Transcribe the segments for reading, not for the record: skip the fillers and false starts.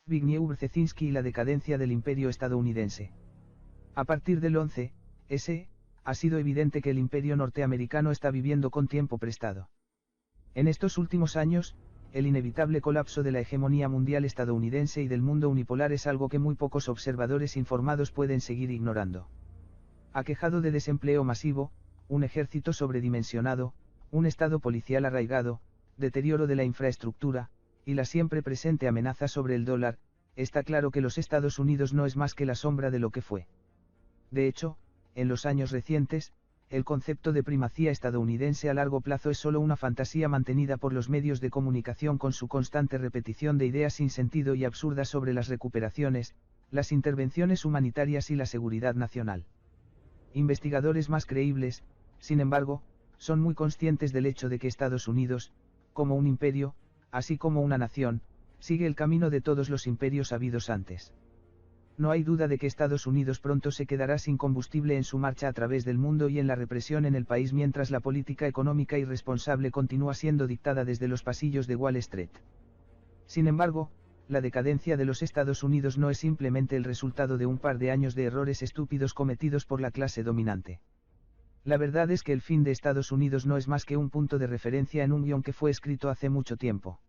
Zbigniew Brzezinski y la decadencia del imperio estadounidense. A partir del 11S, ha sido evidente que el imperio norteamericano está viviendo con tiempo prestado. En estos últimos años, el inevitable colapso de la hegemonía mundial estadounidense y del mundo unipolar es algo que muy pocos observadores informados pueden seguir ignorando. Aquejado de desempleo masivo, un ejército sobredimensionado, un estado policial arraigado, deterioro de la infraestructura, y la siempre presente amenaza sobre el dólar, está claro que los Estados Unidos no es más que la sombra de lo que fue. De hecho, en los años recientes, el concepto de primacía estadounidense a largo plazo es solo una fantasía mantenida por los medios de comunicación con su constante repetición de ideas sin sentido y absurdas sobre las recuperaciones, las intervenciones humanitarias y la seguridad nacional. Investigadores más creíbles, sin embargo, son muy conscientes del hecho de que Estados Unidos, como un imperio, así como una nación, sigue el camino de todos los imperios habidos antes. No hay duda de que Estados Unidos pronto se quedará sin combustible en su marcha a través del mundo y en la represión en el país mientras la política económica irresponsable continúa siendo dictada desde los pasillos de Wall Street. Sin embargo, la decadencia de los Estados Unidos no es simplemente el resultado de un par de años de errores estúpidos cometidos por la clase dominante. La verdad es que el fin de Estados Unidos no es más que un punto de referencia en un guión que fue escrito hace mucho tiempo.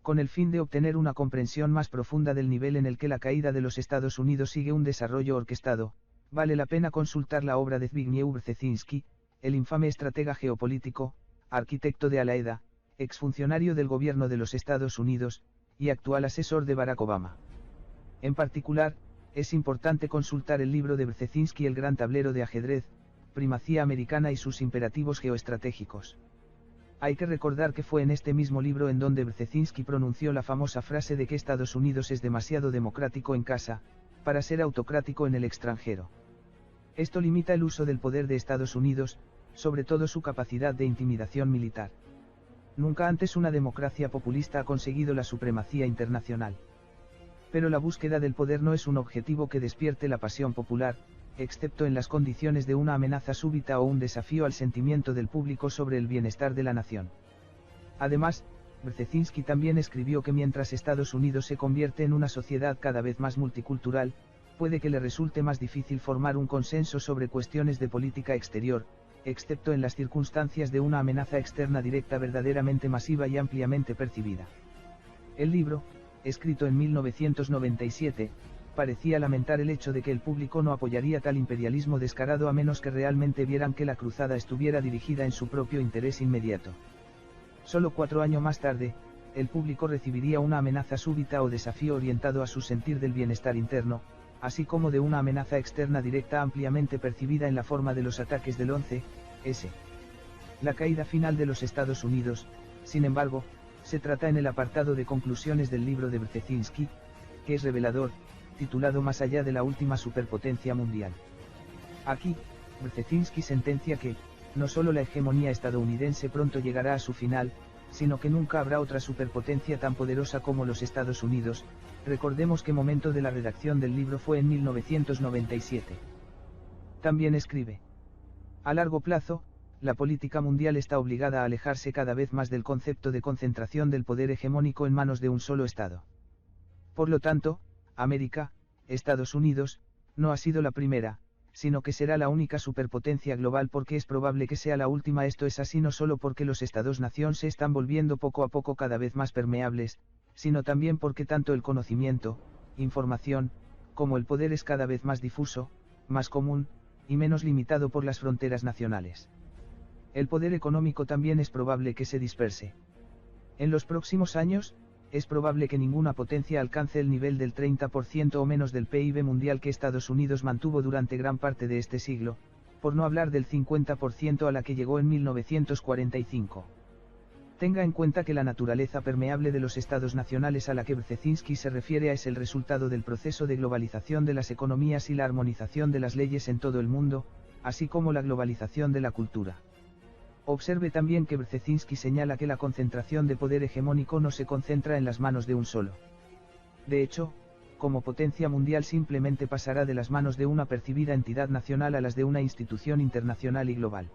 Con el fin de obtener una comprensión más profunda del nivel en el que la caída de los Estados Unidos sigue un desarrollo orquestado, vale la pena consultar la obra de Zbigniew Brzezinski, el infame estratega geopolítico, arquitecto de Al-Qaeda, exfuncionario del gobierno de los Estados Unidos, y actual asesor de Barack Obama. En particular, es importante consultar el libro de Brzezinski El gran tablero de ajedrez, primacía americana y sus imperativos geoestratégicos. Hay que recordar que fue en este mismo libro en donde Brzezinski pronunció la famosa frase de que Estados Unidos es demasiado democrático en casa, para ser autocrático en el extranjero. Esto limita el uso del poder de Estados Unidos, sobre todo su capacidad de intimidación militar. Nunca antes una democracia populista ha conseguido la supremacía internacional. Pero la búsqueda del poder no es un objetivo que despierte la pasión popular, excepto en las condiciones de una amenaza súbita o un desafío al sentimiento del público sobre el bienestar de la nación. Además, Brzezinski también escribió que mientras Estados Unidos se convierte en una sociedad cada vez más multicultural, puede que le resulte más difícil formar un consenso sobre cuestiones de política exterior, excepto en las circunstancias de una amenaza externa directa verdaderamente masiva y ampliamente percibida. El libro, escrito en 1997, parecía lamentar el hecho de que el público no apoyaría tal imperialismo descarado a menos que realmente vieran que la cruzada estuviera dirigida en su propio interés inmediato. Solo 4 años más tarde, el público recibiría una amenaza súbita o desafío orientado a su sentir del bienestar interno, así como de una amenaza externa directa ampliamente percibida en la forma de los ataques del 11S. La caída final de los Estados Unidos, sin embargo, se trata en el apartado de conclusiones del libro de Brzezinski, que es revelador, titulado Más allá de la última superpotencia mundial. Aquí, Brzezinski sentencia que, no solo la hegemonía estadounidense pronto llegará a su final, sino que nunca habrá otra superpotencia tan poderosa como los Estados Unidos. Recordemos que momento de la redacción del libro fue en 1997. También escribe: a largo plazo, la política mundial está obligada a alejarse cada vez más del concepto de concentración del poder hegemónico en manos de un solo Estado. Por lo tanto, América, Estados Unidos, no ha sido la primera, sino que será la única superpotencia global porque es probable que sea la última. Esto es así no solo porque los Estados-nación se están volviendo poco a poco cada vez más permeables, sino también porque tanto el conocimiento, información, como el poder es cada vez más difuso, más común, y menos limitado por las fronteras nacionales. El poder económico también es probable que se disperse. En los próximos años, es probable que ninguna potencia alcance el nivel del 30% o menos del PIB mundial que Estados Unidos mantuvo durante gran parte de este siglo, por no hablar del 50% a la que llegó en 1945. Tenga en cuenta que la naturaleza permeable de los estados nacionales a la que Brzezinski se refiere es el resultado del proceso de globalización de las economías y la armonización de las leyes en todo el mundo, así como la globalización de la cultura. Observe también que Brzezinski señala que la concentración de poder hegemónico no se concentra en las manos de un solo. De hecho, como potencia mundial simplemente pasará de las manos de una percibida entidad nacional a las de una institución internacional y global.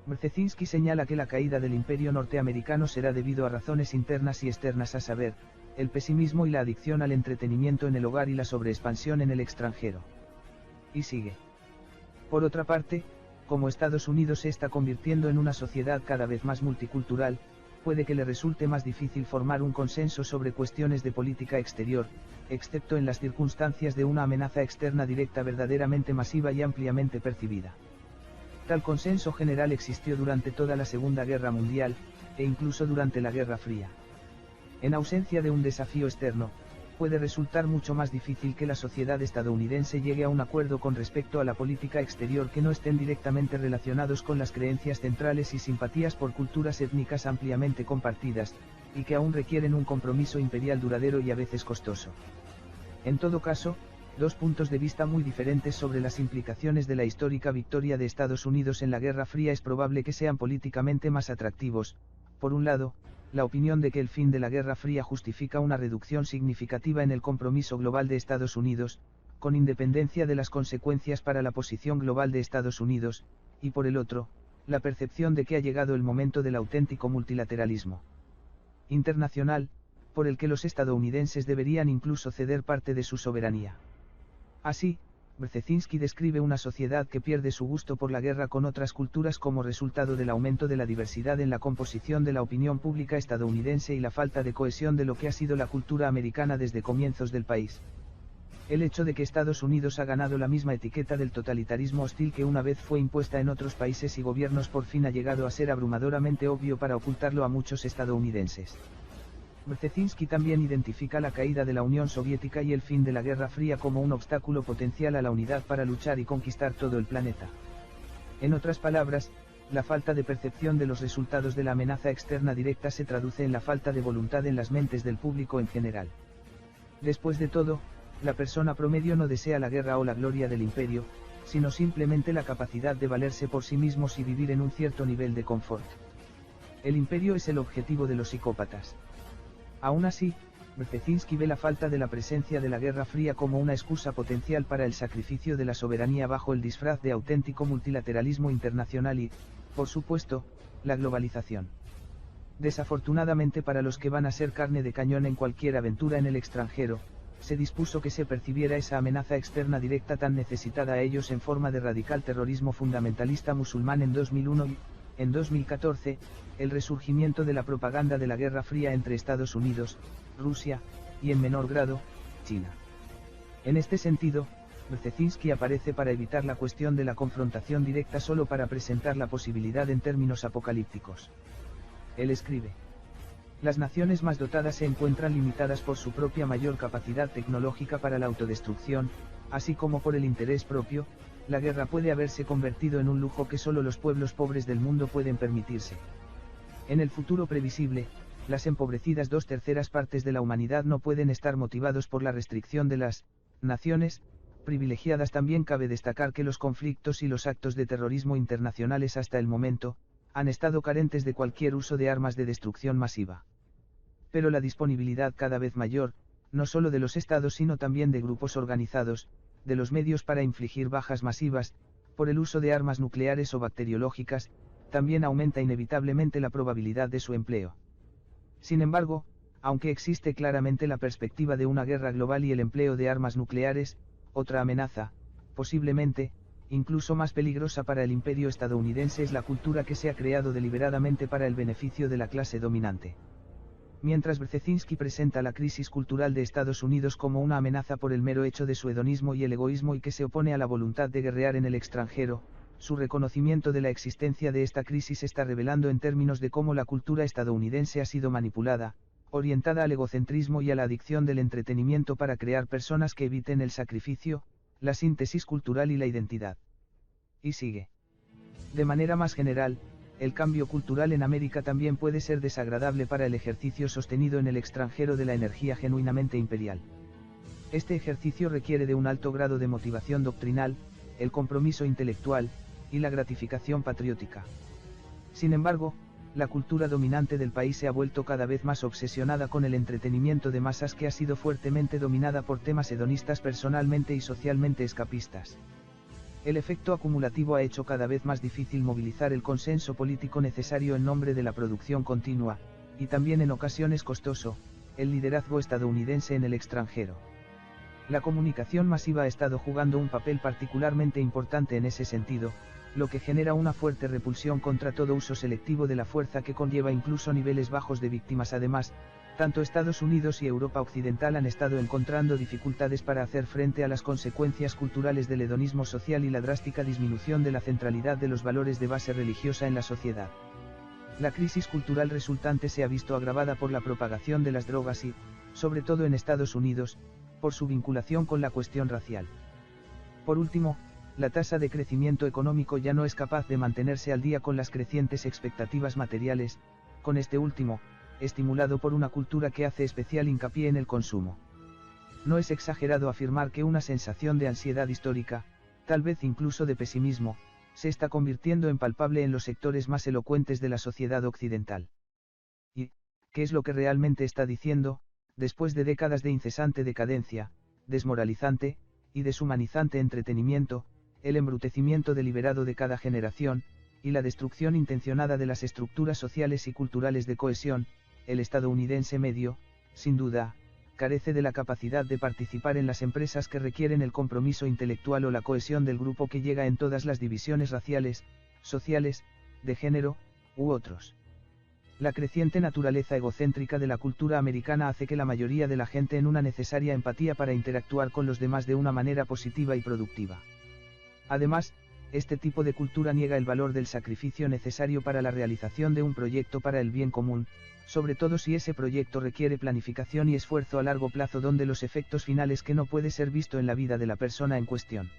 Brzezinski señala que la caída del imperio norteamericano será debido a razones internas y externas, a saber, el pesimismo y la adicción al entretenimiento en el hogar y la sobreexpansión en el extranjero. Y sigue. Por otra parte, como Estados Unidos se está convirtiendo en una sociedad cada vez más multicultural, puede que le resulte más difícil formar un consenso sobre cuestiones de política exterior, excepto en las circunstancias de una amenaza externa directa verdaderamente masiva y ampliamente percibida. Tal consenso general existió durante toda la Segunda Guerra Mundial, e incluso durante la Guerra Fría. En ausencia de un desafío externo, puede resultar mucho más difícil que la sociedad estadounidense llegue a un acuerdo con respecto a la política exterior que no estén directamente relacionados con las creencias centrales y simpatías por culturas étnicas ampliamente compartidas, y que aún requieren un compromiso imperial duradero y a veces costoso. En todo caso, dos puntos de vista muy diferentes sobre las implicaciones de la histórica victoria de Estados Unidos en la Guerra Fría es probable que sean políticamente más atractivos. Por un lado, la opinión de que el fin de la Guerra Fría justifica una reducción significativa en el compromiso global de Estados Unidos, con independencia de las consecuencias para la posición global de Estados Unidos, y por el otro, la percepción de que ha llegado el momento del auténtico multilateralismo internacional, por el que los estadounidenses deberían incluso ceder parte de su soberanía. Así, Brzezinski describe una sociedad que pierde su gusto por la guerra con otras culturas como resultado del aumento de la diversidad en la composición de la opinión pública estadounidense y la falta de cohesión de lo que ha sido la cultura americana desde comienzos del país. El hecho de que Estados Unidos ha ganado la misma etiqueta del totalitarismo hostil que una vez fue impuesta en otros países y gobiernos por fin ha llegado a ser abrumadoramente obvio para ocultarlo a muchos estadounidenses. Brzezinski también identifica la caída de la Unión Soviética y el fin de la Guerra Fría como un obstáculo potencial a la unidad para luchar y conquistar todo el planeta. En otras palabras, la falta de percepción de los resultados de la amenaza externa directa se traduce en la falta de voluntad en las mentes del público en general. Después de todo, la persona promedio no desea la guerra o la gloria del imperio, sino simplemente la capacidad de valerse por sí mismos y vivir en un cierto nivel de confort. El imperio es el objetivo de los psicópatas. Aún así, Brzezinski ve la falta de la presencia de la Guerra Fría como una excusa potencial para el sacrificio de la soberanía bajo el disfraz de auténtico multilateralismo internacional y, por supuesto, la globalización. Desafortunadamente para los que van a ser carne de cañón en cualquier aventura en el extranjero, se dispuso que se percibiera esa amenaza externa directa tan necesitada a ellos en forma de radical terrorismo fundamentalista musulmán en 2001 y, en 2014, el resurgimiento de la propaganda de la Guerra Fría entre Estados Unidos, Rusia, y en menor grado, China. En este sentido, Brzezinski aparece para evitar la cuestión de la confrontación directa solo para presentar la posibilidad en términos apocalípticos. Él escribe: las naciones más dotadas se encuentran limitadas por su propia mayor capacidad tecnológica para la autodestrucción, así como por el interés propio. La guerra puede haberse convertido en un lujo que solo los pueblos pobres del mundo pueden permitirse. En el futuro previsible, las empobrecidas 2/3 partes de la humanidad no pueden estar motivados por la restricción de las naciones privilegiadas. También cabe destacar que los conflictos y los actos de terrorismo internacionales hasta el momento han estado carentes de cualquier uso de armas de destrucción masiva. Pero la disponibilidad cada vez mayor, no solo de los estados sino también de grupos organizados, de los medios para infligir bajas masivas, por el uso de armas nucleares o bacteriológicas, también aumenta inevitablemente la probabilidad de su empleo. Sin embargo, aunque existe claramente la perspectiva de una guerra global y el empleo de armas nucleares, otra amenaza, posiblemente, incluso más peligrosa para el imperio estadounidense es la cultura que se ha creado deliberadamente para el beneficio de la clase dominante. Mientras Brzezinski presenta la crisis cultural de Estados Unidos como una amenaza por el mero hecho de su hedonismo y el egoísmo y que se opone a la voluntad de guerrear en el extranjero, su reconocimiento de la existencia de esta crisis está revelando en términos de cómo la cultura estadounidense ha sido manipulada, orientada al egocentrismo y a la adicción del entretenimiento para crear personas que eviten el sacrificio, la síntesis cultural y la identidad. Y sigue. De manera más general, el cambio cultural en América también puede ser desagradable para el ejercicio sostenido en el extranjero de la energía genuinamente imperial. Este ejercicio requiere de un alto grado de motivación doctrinal, el compromiso intelectual, y la gratificación patriótica. Sin embargo, la cultura dominante del país se ha vuelto cada vez más obsesionada con el entretenimiento de masas que ha sido fuertemente dominada por temas hedonistas personalmente y socialmente escapistas. El efecto acumulativo ha hecho cada vez más difícil movilizar el consenso político necesario en nombre de la producción continua, y también en ocasiones costoso, el liderazgo estadounidense en el extranjero. La comunicación masiva ha estado jugando un papel particularmente importante en ese sentido, lo que genera una fuerte repulsión contra todo uso selectivo de la fuerza que conlleva incluso niveles bajos de víctimas. Además, tanto Estados Unidos y Europa Occidental han estado encontrando dificultades para hacer frente a las consecuencias culturales del hedonismo social y la drástica disminución de la centralidad de los valores de base religiosa en la sociedad. La crisis cultural resultante se ha visto agravada por la propagación de las drogas y, sobre todo en Estados Unidos, por su vinculación con la cuestión racial. Por último, la tasa de crecimiento económico ya no es capaz de mantenerse al día con las crecientes expectativas materiales, con este último, estimulado por una cultura que hace especial hincapié en el consumo. No es exagerado afirmar que una sensación de ansiedad histórica, tal vez incluso de pesimismo, se está convirtiendo en palpable en los sectores más elocuentes de la sociedad occidental. ¿Y qué es lo que realmente está diciendo, después de décadas de incesante decadencia, desmoralizante y deshumanizante entretenimiento, el embrutecimiento deliberado de cada generación, y la destrucción intencionada de las estructuras sociales y culturales de cohesión? El estadounidense medio, sin duda, carece de la capacidad de participar en las empresas que requieren el compromiso intelectual o la cohesión del grupo que llega en todas las divisiones raciales, sociales, de género, u otros. La creciente naturaleza egocéntrica de la cultura americana hace que la mayoría de la gente en una necesaria empatía para interactuar con los demás de una manera positiva y productiva. Además, este tipo de cultura niega el valor del sacrificio necesario para la realización de un proyecto para el bien común, sobre todo si ese proyecto requiere planificación y esfuerzo a largo plazo donde los efectos finales que no puede ser visto en la vida de la persona en cuestión.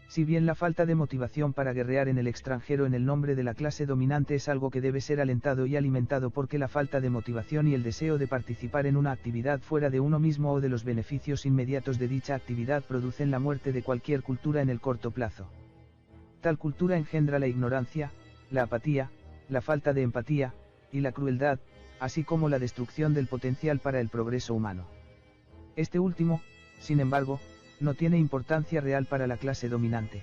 Si bien la falta de motivación para guerrear en el extranjero en el nombre de la clase dominante es algo que debe ser alentado y alimentado porque la falta de motivación y el deseo de participar en una actividad fuera de uno mismo o de los beneficios inmediatos de dicha actividad producen la muerte de cualquier cultura en el corto plazo. Tal cultura engendra la ignorancia, la apatía, la falta de empatía, y la crueldad, así como la destrucción del potencial para el progreso humano. Este último, sin embargo, no tiene importancia real para la clase dominante.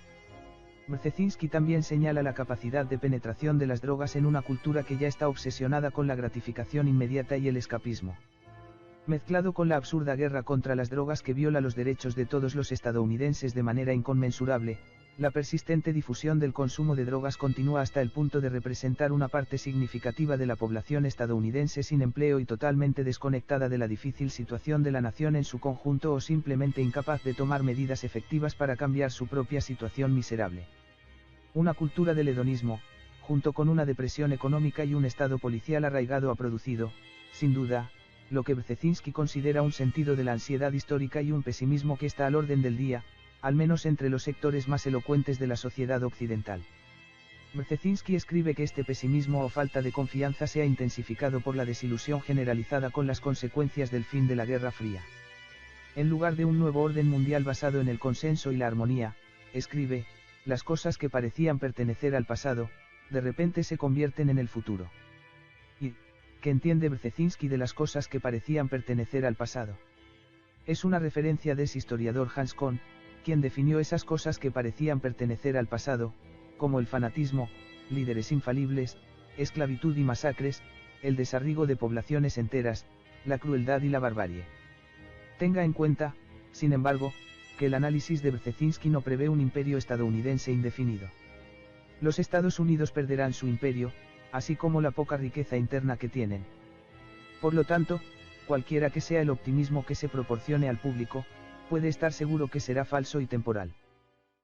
Brzezinski también señala la capacidad de penetración de las drogas en una cultura que ya está obsesionada con la gratificación inmediata y el escapismo. Mezclado con la absurda guerra contra las drogas que viola los derechos de todos los estadounidenses de manera inconmensurable, la persistente difusión del consumo de drogas continúa hasta el punto de representar una parte significativa de la población estadounidense sin empleo y totalmente desconectada de la difícil situación de la nación en su conjunto o simplemente incapaz de tomar medidas efectivas para cambiar su propia situación miserable. Una cultura del hedonismo, junto con una depresión económica y un estado policial arraigado ha producido, sin duda, lo que Brzezinski considera un sentido de la ansiedad histórica y un pesimismo que está al orden del día, al menos entre los sectores más elocuentes de la sociedad occidental. Brzezinski escribe que este pesimismo o falta de confianza se ha intensificado por la desilusión generalizada con las consecuencias del fin de la Guerra Fría. En lugar de un nuevo orden mundial basado en el consenso y la armonía, escribe, las cosas que parecían pertenecer al pasado, de repente se convierten en el futuro. ¿Y qué entiende Brzezinski de las cosas que parecían pertenecer al pasado? Es una referencia del historiador Hans Kohn, quien definió esas cosas que parecían pertenecer al pasado, como el fanatismo, líderes infalibles, esclavitud y masacres, el desarraigo de poblaciones enteras, la crueldad y la barbarie. Tenga en cuenta, sin embargo, que el análisis de Brzezinski no prevé un imperio estadounidense indefinido. Los Estados Unidos perderán su imperio, así como la poca riqueza interna que tienen. Por lo tanto, cualquiera que sea el optimismo que se proporcione al público, puede estar seguro que será falso y temporal.